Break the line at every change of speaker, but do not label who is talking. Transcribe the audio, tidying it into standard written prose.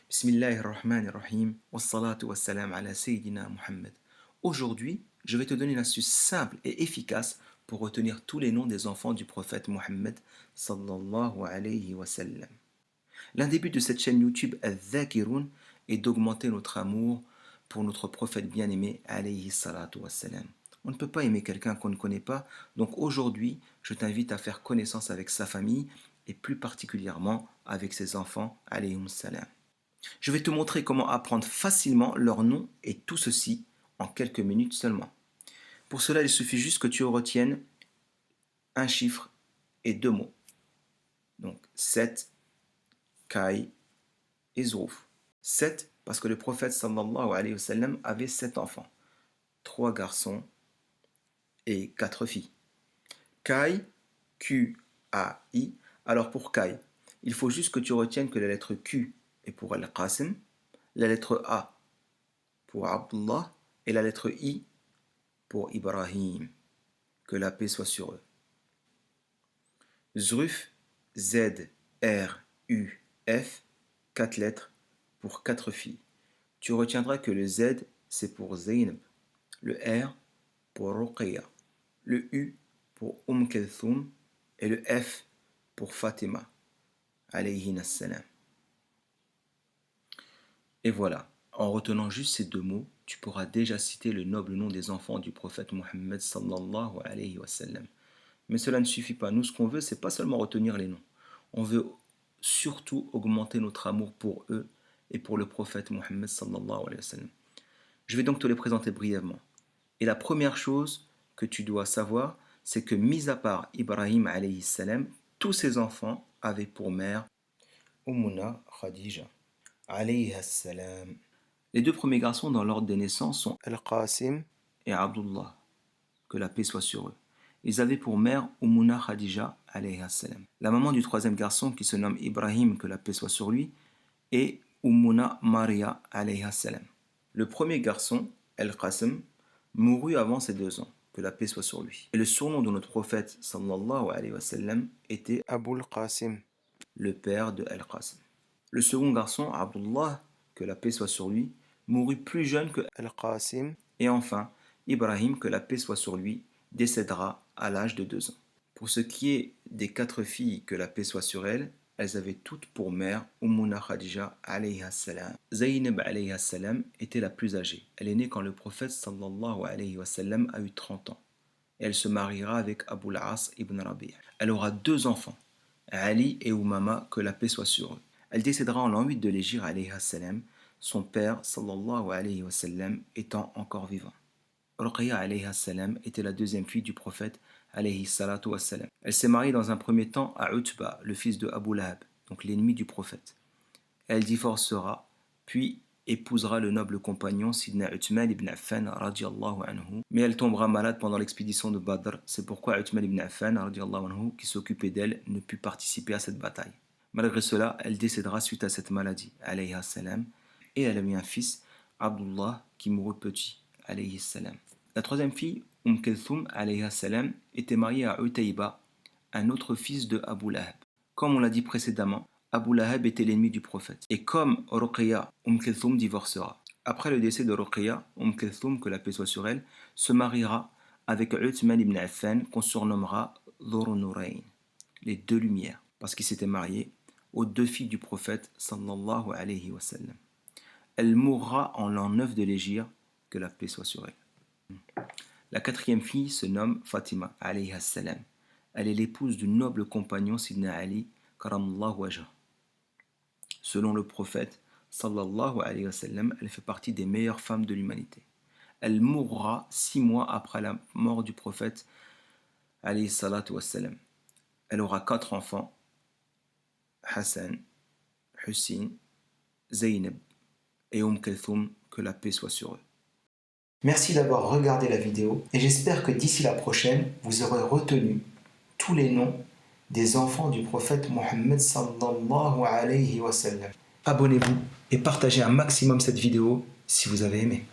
Bismillahirrahmanirrahim. Wassalatu wassalam ala Sayyidina Muhammad. Aujourd'hui, je vais te donner une astuce simple et efficace pour retenir tous les noms des enfants du prophète Muhammad sallallahu alayhi wa sallam. L'un des buts de cette chaîne YouTube Al-Dhakirun est d'augmenter notre amour pour notre prophète bien-aimé alayhi salatu wassalam. On ne peut pas aimer quelqu'un qu'on ne connaît pas, donc aujourd'hui, je t'invite à faire connaissance avec sa famille et plus particulièrement avec ses enfants alayhim salam. Je vais te montrer comment apprendre facilement leurs noms et tout ceci en quelques minutes seulement. Pour cela, il suffit juste que tu retiennes un chiffre et deux mots. Donc 7, Kai et Zrouf. 7 parce que le prophète sallallahu alayhi wa sallam avait 7 enfants, 3 garçons et 4 filles. Kai, Q-A-I. Alors pour Kai, il faut juste que tu retiennes que la lettre Q est pour Al-Qasim, la lettre A pour Abdullah et la lettre I pour Ibrahim. Que la paix soit sur eux. Zruf, Z, R, U, F, 4 lettres pour 4 filles. Tu retiendras que le Z c'est pour Zaynab, le R pour Ruqayya, le U pour Kalthoum et le F pour Fatima, alayhin as-salam. Et voilà, en retenant juste ces deux mots, tu pourras déjà citer le noble nom des enfants du prophète Muhammad sallallahu alayhi wa sallam. Mais cela ne suffit pas. Nous, ce qu'on veut, c'est pas seulement retenir les noms. On veut surtout augmenter notre amour pour eux et pour le prophète Muhammad sallallahu alayhi wa sallam. Je vais donc te les présenter brièvement. Et la première chose que tu dois savoir, c'est que mis à part Ibrahim alayhi salam, tous ses enfants avaient pour mère Ummuna Khadija alayhi salam. Les deux premiers garçons dans l'ordre des naissances sont Al-Qasim et Abdullah, que la paix soit sur eux. Ils avaient pour mère Ummuna Khadija alayhi salam. La maman du troisième garçon qui se nomme Ibrahim, que la paix soit sur lui, est Ummuna Maria alayhi salam. Le premier garçon, Al-Qasim, mourut avant ses 2 ans, que la paix soit sur lui. Et le surnom de notre prophète sallallahu alayhi wa sallam était Abul Qasim, le père de Al-Qasim. Le second garçon, Abdullah, que la paix soit sur lui, mourut plus jeune que Al-Qasim. Et enfin, Ibrahim, que la paix soit sur lui, décédera à l'âge de 2 ans. Pour ce qui est des 4 filles, que la paix soit sur elles, elles avaient toutes pour mère Ummuna Khadija alayha salam. Zaynab alayha salam était la plus âgée. Elle est née quand le prophète sallallahu alayhi wa sallam a eu 30 ans. Et elle se mariera avec Abu al-As ibn Rabi'. Elle aura 2 enfants, Ali et Umama, que la paix soit sur eux. Elle décédera en l'an 8 de l'Hégire alayha salam, son père sallallahu alayhi wa sallam étant encore vivant. Ruqayya alayha salam était la deuxième fille du prophète alayhi salatu wa salam. Elle s'est mariée dans un premier temps à Utba, le fils de Abu Lahab, donc l'ennemi du prophète. Elle divorcera, puis épousera le noble compagnon Sidna Uthman ibn Affan radiallahu anhu. Mais elle tombera malade pendant l'expédition de Badr. C'est pourquoi Uthman ibn Affan radiallahu anhu, qui s'occupait d'elle, ne put participer à cette bataille. Malgré cela, elle décédera suite à cette maladie, alayha salam, et elle a eu un fils, Abdullah, qui mourut petit, alayhi salam. La troisième fille, Kalthoum, alayha salam, était mariée à Utayba, un autre fils de Abu Lahab. Comme on l'a dit précédemment, Abu Lahab était l'ennemi du prophète. Et comme Ruqayya, Kalthoum divorcera. Après le décès de Ruqayya, Kalthoum, que la paix soit sur elle, se mariera avec Uthman ibn Affan, qu'on surnommera Dhur Nurayn, les 2 lumières, parce qu'il s'était marié aux 2 filles du prophète sallallahu alayhi wa sallam. Elle mourra en l'an 9 de l'Hégire, que la paix soit sur elle. La 4e fille se nomme Fatima alayha salam. Elle est l'épouse du noble compagnon Sidna Ali karamallahu wajhah. Selon le prophète sallallahu alayhi wa sallam, elle fait partie des meilleures femmes de l'humanité. Elle mourra 6 mois après la mort du prophète alayhi salatu wa salam. Elle aura 4 enfants, Hassan, Hussein, Zaynab et Kalthoum, que la paix soit sur eux. Merci d'avoir regardé la vidéo et j'espère que d'ici la prochaine, vous aurez retenu tous les noms des enfants du prophète Muhammad sallallahu alayhi wa sallam. Abonnez-vous et partagez un maximum cette vidéo si vous avez aimé.